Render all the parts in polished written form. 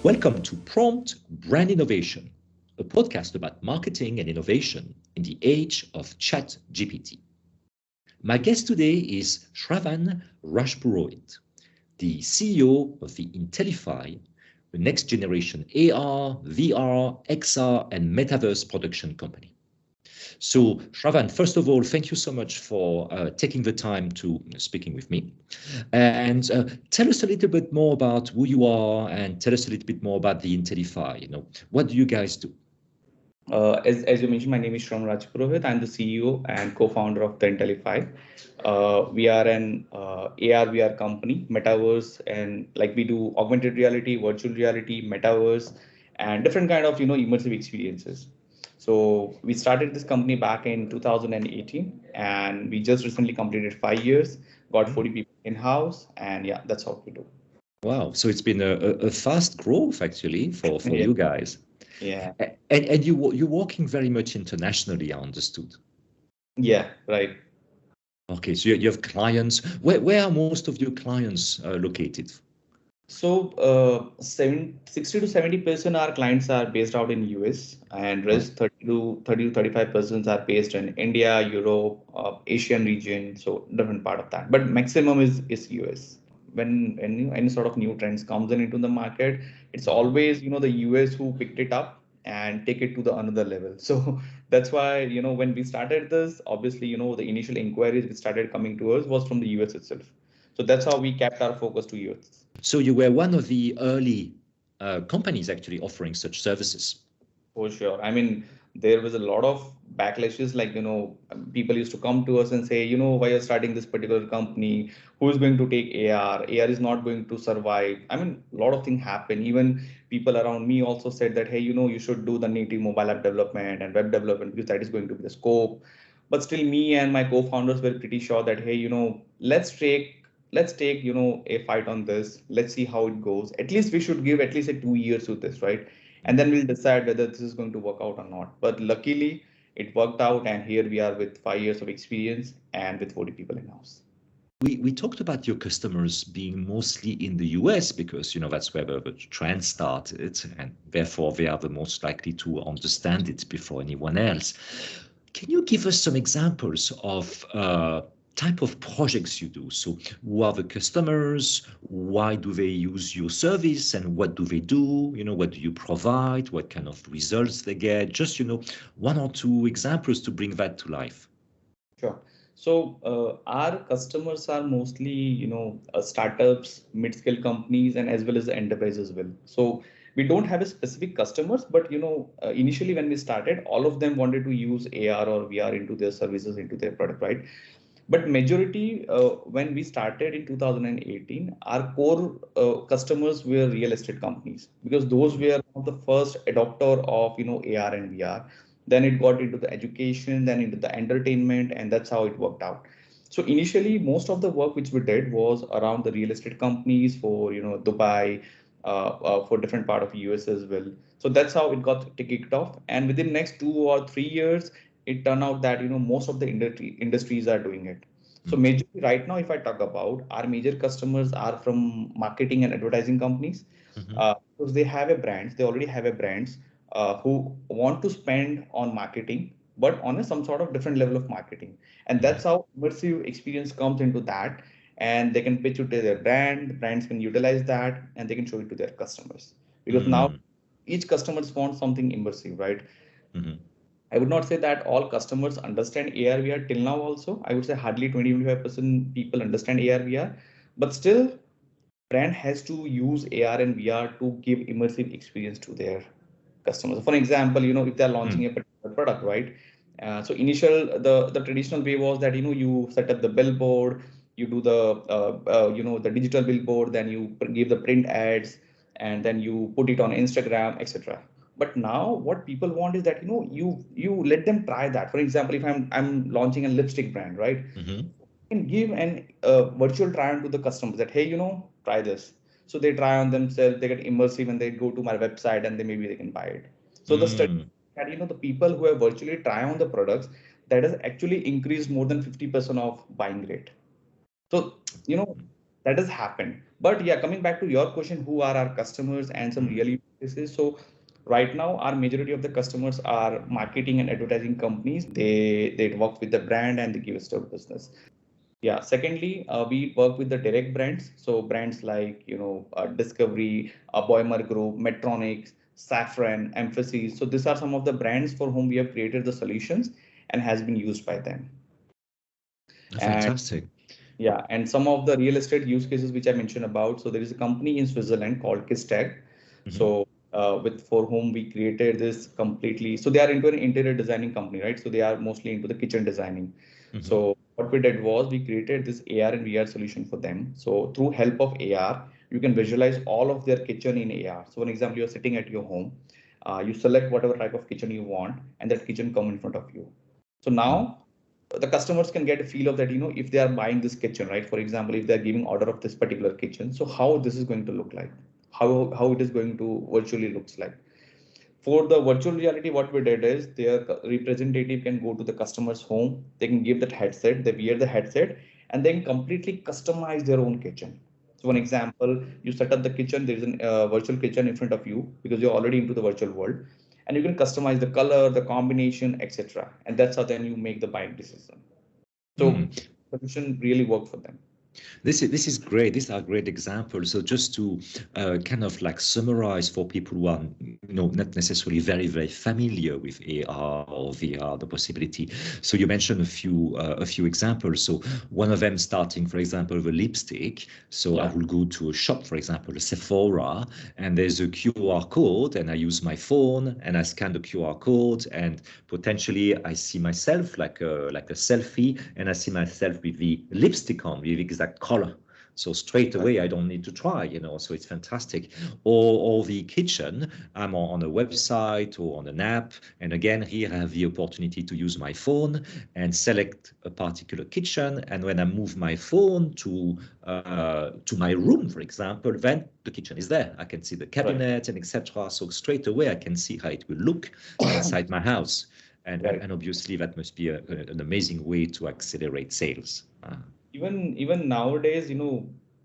Welcome to Prompt Brand Innovation, a podcast about marketing and innovation in the age of ChatGPT. My guest today is Shravan Rajpurohit, the CEO of the Intellify, the next generation AR, VR, XR, and metaverse production company. So, Shravan, first of all, thank you so much for taking the time to speaking with me. And tell us a little bit more about who you are and tell us a little bit more about the Intellify. What do you guys do? As you mentioned, my name is Shravan Rajpurohit. I'm the CEO and co-founder of the Intellify. We are an AR VR company, metaverse, and like we do augmented reality, virtual reality, metaverse, and different kind of immersive experiences. So we started this company back in 2018, and we just recently completed 5 years, got 40 people in-house, and yeah, that's what we do. Wow, so it's been a fast growth actually for Yeah. you guys. Yeah. And you're working very much internationally, I understood. Yeah, right. Okay, so you have clients. Where are most of your clients located? So 60 to 70% our clients are based out in US, and Right. rest 30 to 35% are based in India, Europe, Asian region, so different part of that. But maximum is US. When any sort of new trends comes into the market, it's always the US who picked it up and take it to the another level. So that's why when we started this, obviously the initial inquiries which started coming to us was from the US itself. So that's how we kept our focus to US. So you were one of the early companies actually offering such services. For sure. I mean, there was a lot of backlashes. Like, people used to come to us and say, why you're starting this particular company? Who is going to take AR? AR is not going to survive. I mean, a lot of things happen. Even people around me also said that, hey, you should do the native mobile app development and web development because that is going to be the scope. But still, me and my co-founders were pretty sure that, hey, let's take a fight on this. Let's see how it goes. At least we should give at least a 2 years to this, right? And then we'll decide whether this is going to work out or not. But luckily, it worked out, and here we are with 5 years of experience and with 40 people in house. We talked about your customers being mostly in the US because that's where the trend started, and therefore they are the most likely to understand it before anyone else. Can you give us some examples of type of projects you do? So who are the customers? Why do they use your service? And what do they do? What do you provide? What kind of results they get? Just, one or two examples to bring that to life. Sure. So our customers are mostly, startups, mid-scale companies, and as well as the enterprise as well. So we don't have a specific customers, but initially when we started, all of them wanted to use AR or VR into their services, into their product, right? But majority, when we started in 2018, our core customers were real estate companies because those were one of the first adopter of AR and VR. Then it got into the education, then into the entertainment, and that's how it worked out. So initially, most of the work which we did was around the real estate companies for Dubai, for different part of US as well. So that's how it got kicked off. And within next 2 or 3 years, it turned out that most of the industries are doing it. So majorly right now, if I talk about our major customers are from marketing and advertising companies, because they have a brand, they already have a brands who want to spend on marketing, but on some sort of different level of marketing, and that's how immersive experience comes into that, and they can pitch it to their brand, brands can utilize that, and they can show it to their customers because now each customers want something immersive, right? I would not say that all customers understand AR VR till now also. I would say hardly 20-25% people understand AR VR, but still brand has to use AR and VR to give immersive experience to their customers. For example, if they're launching a particular product, right? So initial the traditional way was that you set up the billboard, you do the the digital billboard, then you give the print ads, and then you put it on Instagram, etc. But now what people want is that you let them try that. For example, if I'm launching a lipstick brand, right? Can give an virtual try on to the customers that, hey, try this. So they try on themselves, they get immersive, and they go to my website, and maybe they can buy it. So the study that the people who have virtually try on the products, that has actually increased more than 50% of buying rate. So that has happened. But yeah, coming back to your question, who are our customers and some Mm. real use cases. So right now, our majority of the customers are marketing and advertising companies. They work with the brand and they give us the business. Yeah. Secondly, we work with the direct brands. So brands like, Discovery, Boimer Group, Metronics, Safran, Emphasis. So these are some of the brands for whom we have created the solutions and has been used by them. And Fantastic. yeah, and some of the real estate use cases which I mentioned about. So there is a company in Switzerland called Kistag. Hmm. So with for whom we created this completely. So they are into an interior designing company, right? So they are mostly into the kitchen designing. Hmm. So what we did was we created this AR and VR solution for them. So through help of AR, you can visualize all of their kitchen in AR. So for example, you're sitting at your home, you select whatever type of kitchen you want, and that kitchen come in front of you. So Mm. now the customers can get a feel of that, if they are buying this kitchen, right? For example, if they're giving order of this particular kitchen, so how this is going to look like, how it is going to virtually looks like. For the virtual reality, what we did is their representative can go to the customer's home, they can give that headset, they wear the headset, and then completely customize their own kitchen. So one example, you set up the kitchen, there is a virtual kitchen in front of you because you're already into the virtual world, and you can customize the color, the combination, etc. And that's how then you make the buying decision. So Mm. solution really worked for them. This is great. These are great examples. So just to kind of like summarize for people who are not necessarily very familiar with AR or VR, the possibility. So you mentioned a few examples. So one of them starting, for example, with a lipstick. So I Yeah, will go to a shop, for example, a Sephora, and there's a QR code, and I use my phone and I scan the QR code, and potentially I see myself like a selfie, and I see myself with the lipstick on, with the exact color. So straight right, away, I don't need to try, so it's fantastic. Or the kitchen, I'm on a website or on an app. And again, here I have the opportunity to use my phone and select a particular kitchen. And when I move my phone to my room, for example, then the kitchen is there. I can see the right, cabinet and etc. So straight away, I can see how it will look inside my house. And, and, right. and obviously, that must be an amazing way to accelerate sales. Even nowadays,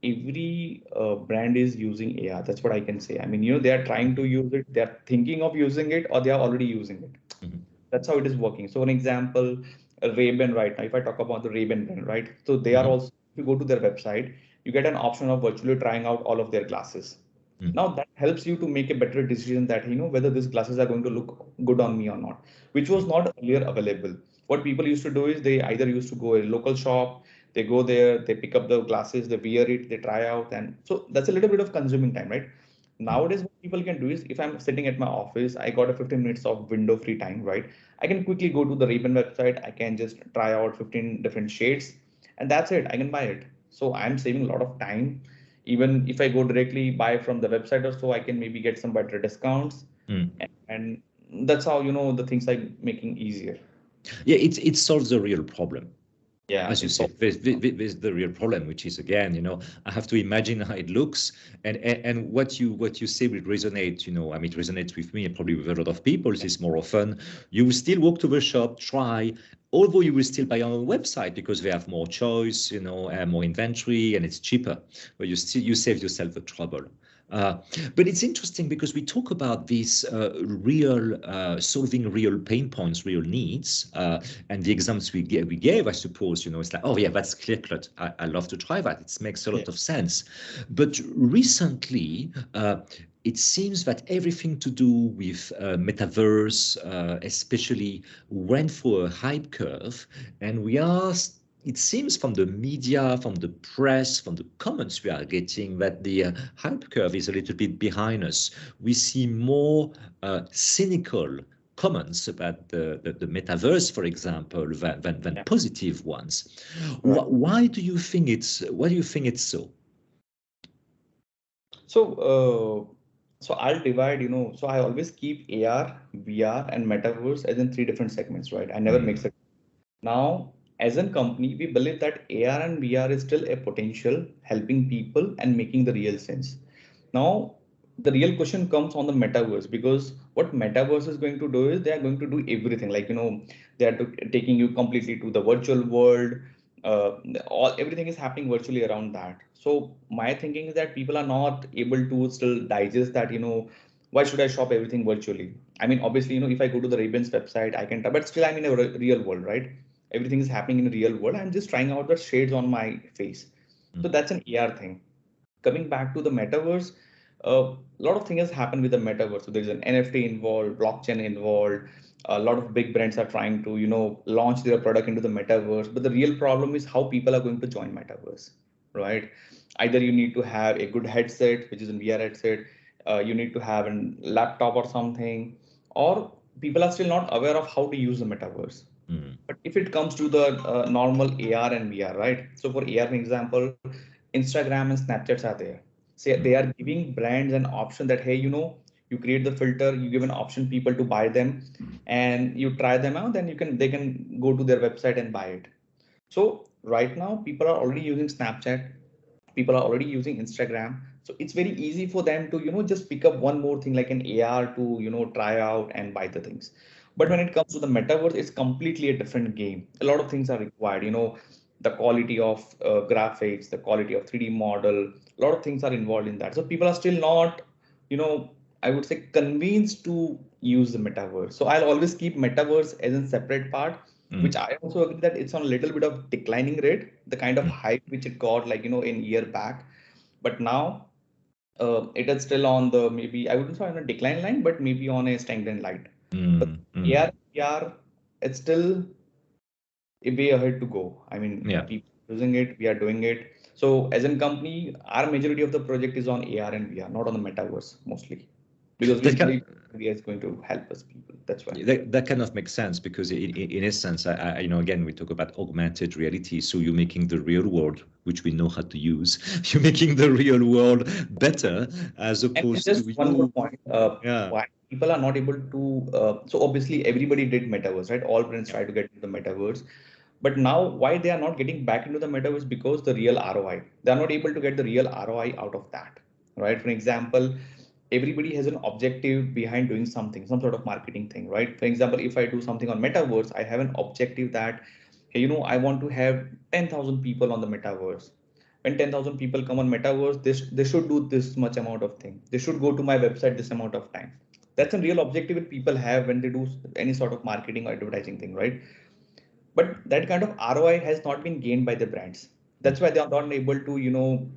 every brand is using AR. That's what I can say. I mean, they are trying to use it, they are thinking of using it, or they are already using it. Mhm. That's how it is working. So, an example, Ray-Ban right now, if I talk about the Ray-Ban brand, right? So they are Mhm. also, if you go to their website, you get an option of virtually trying out all of their glasses. Mhm. Now that helps you to make a better decision that whether these glasses are going to look good on me or not, which was not earlier available. What people used to do is they either used to go a local shop, they go there, they pick up the glasses, they wear it, they try out, and so that's a little bit of consuming time, right? Mhm. Nowadays, what people can do is if I'm sitting at my office, I got a 15 minutes of window free time, right? I can quickly go to the Ray-Ban website, I can just try out 15 different shades, and that's it. I can buy it. So I'm saving a lot of time. Even if I go directly buy from the website or so, I can maybe get some better discounts, Mhm. and that's how the things like making easier. Yeah, it solves a real problem. Yeah, As you it's all. said, there's the real problem, which is again, I have to imagine how it looks, and what you say will resonate. I mean, it resonates with me and probably with a lot of people. Is more often you will still walk to the shop, try, although you will still buy on a website because they have more choice, and more inventory, and it's cheaper. But you save yourself the trouble. Uh, but it's interesting because we talk about this real solving real pain points, real needs, and the examples we gave, I suppose, it's like, oh yeah, that's clear cut. I love to try that. It makes a Yeah. lot of sense. But recently, it seems that everything to do with metaverse, especially, went for a hype curve, and it seems from the media, from the press, from the comments we are getting that the hype curve is a little bit behind us. We see more cynical comments about the metaverse, for example, than Yeah. positive ones. Right. Why do you think it's so? So, so I'll divide, so I always keep AR, VR, and metaverse as in three different segments, right? I never Mm. mix it. Now, as a company, we believe that AR and VR is still a potential helping people and making the real sense. Now, the real question comes on the metaverse because what metaverse is going to do is they are going to do everything. Like, they are taking you completely to the virtual world. uh, all everything is happening virtually around that. So my thinking is that people are not able to still digest that, why should I shop everything virtually? I mean, obviously, if I go to the Ravens website, I can, but still I'm in a real world, right? Everything is happening in a real world. I'm just trying out the shades on my face. So Mm. that's an AR thing. Coming back to the metaverse, a lot of things happen with the metaverse. So there's an NFT involved, blockchain involved. A lot of big brands are trying to, launch their product into the metaverse. But the real problem is how people are going to join metaverse, right? Either you need to have a good headset, which is a VR headset. You need to have a laptop or something, or people are still not aware of how to use the metaverse. Mm. But if it comes to the normal AR and VR, right? So for AR, for example, Instagram and Snapchats are there. So they Mm. are giving brands an option that, hey, you create the filter, you give an option people to buy them, and you try them out, then they can go to their website and buy it. So right now, people are already using Snapchat, people are already using Instagram. So it's very easy for them to, just pick up one more thing like an AR to, try out and buy the things. But when it comes to the metaverse, it's completely a different game. A lot of things are required, the quality of graphics, the quality of 3D model, a lot of things are involved in that. So people are still not, you know, I would say convinced to use the metaverse. So I'll always keep metaverse as a separate part, which Mm. I also agree that it's on a little bit of declining rate, the kind of Mm. hype which it got like, in year back. But now it is still on the, maybe I wouldn't say on a decline line, but maybe on a stagnant line. But Mm. Mm. AR, it's still a way ahead to go. I mean, Yeah. people using it, we are doing it. So as a company, our majority of the project is on AR and VR, not on the metaverse mostly, because we That can believe VR is going to help us people. That's why. that kind of makes sense because in essence, again, we talk about augmented reality. So you're making the real world, which we know how to use, you're making the real world better as And opposed to just one more you. point, Yeah. why people are not able to, so obviously everybody did metaverse, right? All brands Yeah. try to get into the metaverse, but now why they are not getting back into the metaverse? Because the real ROI, they are not able to get the real ROI out of that, right? For example, everybody has an objective behind doing something, some sort of marketing thing, right? For example, if I do something on metaverse, I have an objective that, hey, I want to have 10,000 people on the metaverse. When 10,000 people come on metaverse, they should do this much amount of thing. They should go to my website this amount of time. That's a real objective that people have when they do any sort of marketing or advertising thing, right? But that kind of ROI has not been gained by the brands. That's why they are not able to,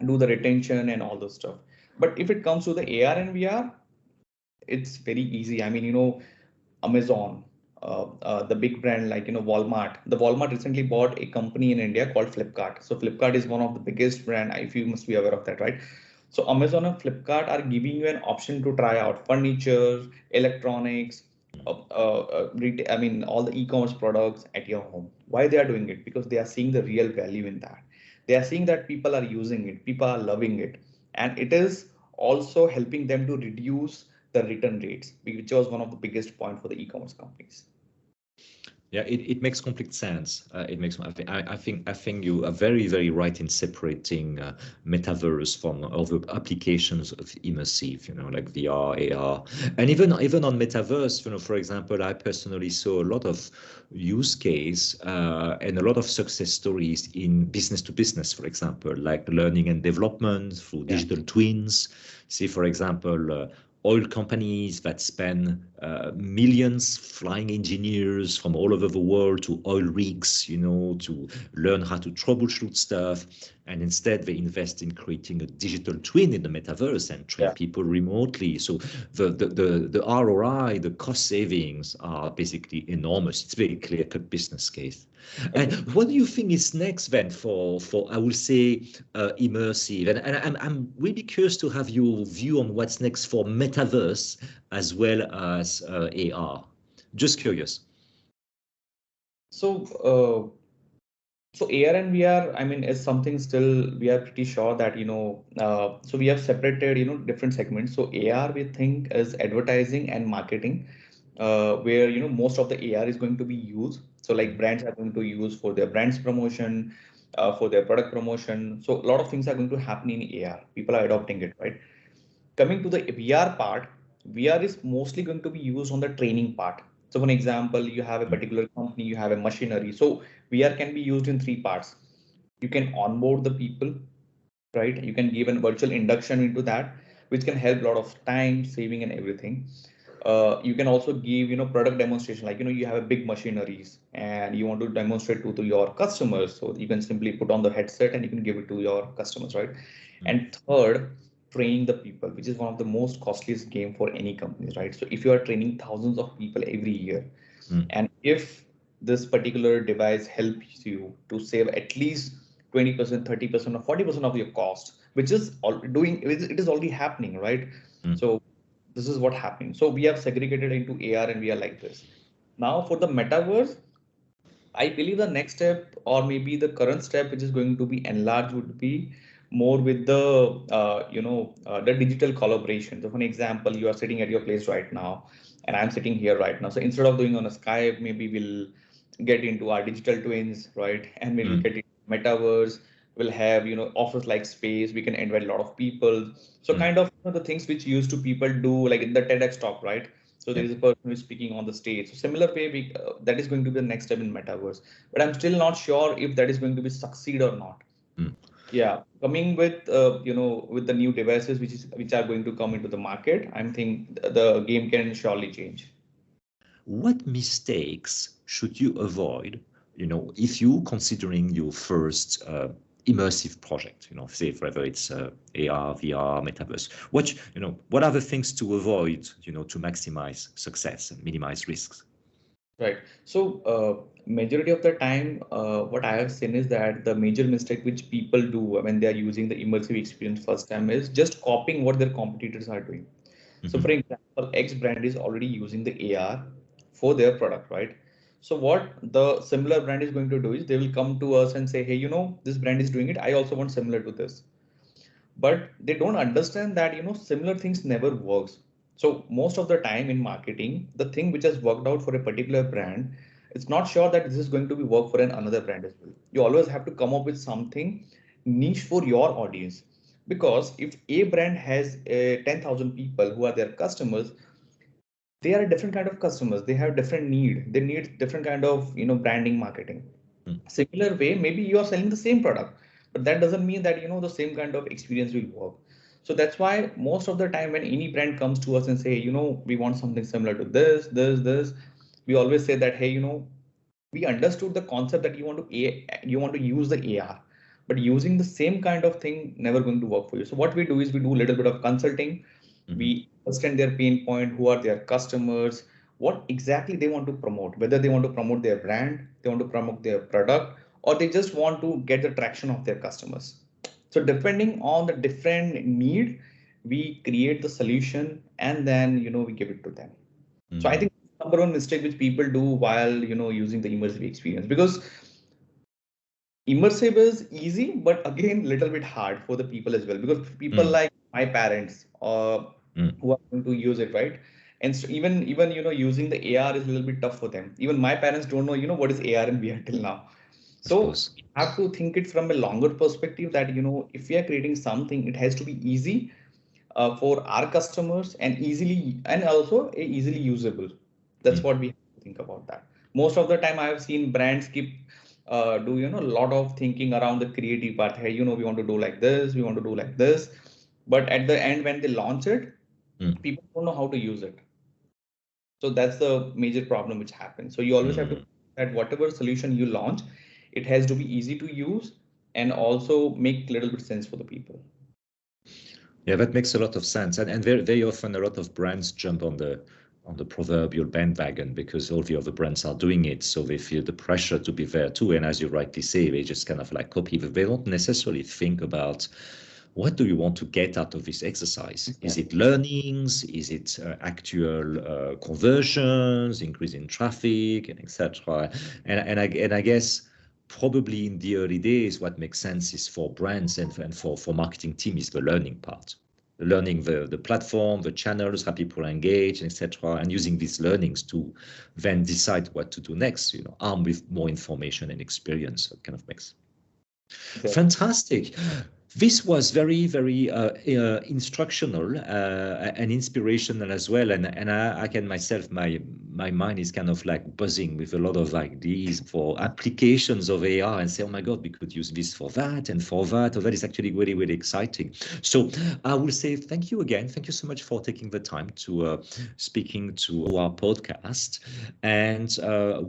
do the retention and all those stuff. But if it comes to the AR and VR, it's very easy. I mean, Amazon, the big brand like, Walmart. The Walmart recently bought a company in India called Flipkart. So Flipkart is one of the biggest brand, if you must be aware of that, right? So Amazon and Flipkart are giving you an option to try out furniture, electronics, I mean, all the e-commerce products at your home. Why they are doing it? Because they are seeing the real value in that. They are seeing that people are using it, people are loving it, and it is also helping them to reduce the return rates, which was one of the biggest point for the e-commerce companies. Yeah, it makes complete sense. It makes I think you are very right in separating metaverse from other applications of immersive, like VR, AR, and even on metaverse. For example, I personally saw a lot of use case and a lot of success stories in business to business, for example, like learning and development through Yeah. digital twins. See, for example. Oil companies that spend millions flying engineers from all over the world to oil rigs, to learn how to troubleshoot stuff. And instead, they invest in creating a digital twin in the metaverse and train Yeah. people remotely. So the ROI, the cost savings are basically enormous. It's very clear-cut business case. And Agree. what do you think is next then for I will say immersive? And I'm really curious to have your view on what's next for metaverse as well as AR. Just curious. So, so AR and VR, I mean, is something still we are pretty sure that, so we have separated, different segments. So AR, we think is advertising and marketing, where, most of the AR is going to be used. So like brands are going to use for their brands promotion, for their product promotion. So a lot of things are going to happen in AR. People are adopting it, right? Coming to the VR part, VR is mostly going to be used on the training part. So for example, you have a particular company, you have a machinery. So VR can be used in three parts. You can onboard the people, right? You can give a virtual induction into that, which can help a lot of time saving and everything. You can also give, product demonstration, like, you have a big machineries and you want to demonstrate to your customers. So you can simply put on the headset and you can give it to your customers, right? And third, training the people, which is one of the most costliest game for any companies, right? So if you are training thousands of people every year, and if this particular device helps you to save at least 20%, 30%, or 40% of your cost, which is it is already happening, right? So this is what happening. So we have segregated into AR and VR like this. Now for the metaverse, I believe the next step, or maybe the current step, which is going to be enlarged, would be more with the digital collaboration. So, for an example, you are sitting at your place right now, and I'm sitting here right now. So instead of doing on a Skype, maybe we'll get into our digital twins, right? And we'll get into metaverse. We'll have office like space. We can invite a lot of people. So kind of the things which used to people do like in the TEDx talk, right? So there is a person who is speaking on the stage. So similar way, that is going to be the next step in metaverse. But I'm still not sure if that is going to be succeed or not. Yeah, coming with with the new devices which are going to come into the market, I'm think the game can surely change. What mistakes should you avoid, if you considering your first immersive project, say whether it's AR, VR, metaverse, what are the things to avoid, to maximize success and minimize risks? Right. So, majority of the time, what I have seen is that the major mistake which people do when they are using the immersive experience first time is just copying what their competitors are doing. So, for example, X brand is already using the AR for their product, right? So, what the similar brand is going to do is they will come to us and say, hey, this brand is doing it. I also want similar to this. But they don't understand that similar things never works. So most of the time in marketing, the thing which has worked out for a particular brand, it's not sure that this is going to be work for another brand as well. You always have to come up with something niche for your audience, because if a brand has 10,000 people who are their customers, they are a different kind of customers. They have different need. They need different kind of branding marketing. Similar way, maybe you are selling the same product, but that doesn't mean that the same kind of experience will work. So that's why most of the time when any brand comes to us and say, we want something similar to this, we always say that, hey, we understood the concept that you want to use the AR, but using the same kind of thing never going to work for you. So what we do is we do a little bit of consulting. We understand their pain point, who are their customers, what exactly they want to promote, whether they want to promote their brand, they want to promote their product, or they just want to get the traction of their customers. So depending on the different need, we create the solution and then we give it to them. So I think number one mistake which people do while using the immersive experience, because immersive is easy, but again little bit hard for the people as well, because people like my parents who are going to use it, right? And so even using the AR is a little bit tough for them. Even my parents don't know what is AR and VR till now. So we have to think it from a longer perspective that if we are creating something, it has to be easy for our customers and also easily usable. That's what we have to think about that. Most of the time I have seen brands keep do a lot of thinking around the creative part. Hey, we want to do like this, we want to do like this, but at the end when they launch it, people don't know how to use it. So that's the major problem which happens. So you always have to that whatever solution you launch, it has to be easy to use and also make a little bit sense for the people. Yeah, that makes a lot of sense. And very, very often a lot of brands jump on the proverbial bandwagon because all the other brands are doing it. So they feel the pressure to be there too. And as you rightly say, they just kind of like copy. They don't necessarily think about what do you want to get out of this exercise? Is it learnings? Is it actual conversions, increase in traffic, and etc. And I guess probably in the early days, what makes sense is for brands and for marketing team is the learning part, learning the platform, the channels, how people engage, etc., and using these learnings to then decide what to do next. Armed with more information and experience. That kind of makes fantastic. This was very, very instructional and inspirational as well. And I can myself, my mind is kind of like buzzing with a lot of ideas for applications of AR and say, oh my God, we could use this for that and for that. Or that is actually really, really exciting. So I will say thank you again. Thank you so much for taking the time to speaking to our podcast, and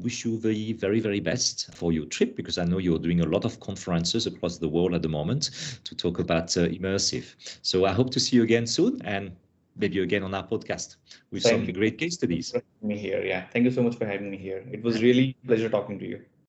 wish you the very, very best for your trip, because I know you're doing a lot of conferences across the world at the moment to talk about Immersive. So I hope to see you again soon, and maybe again on our podcast with Thank some you great case for studies. having me here. Yeah, thank you so much for having me here. It was really a pleasure talking to you.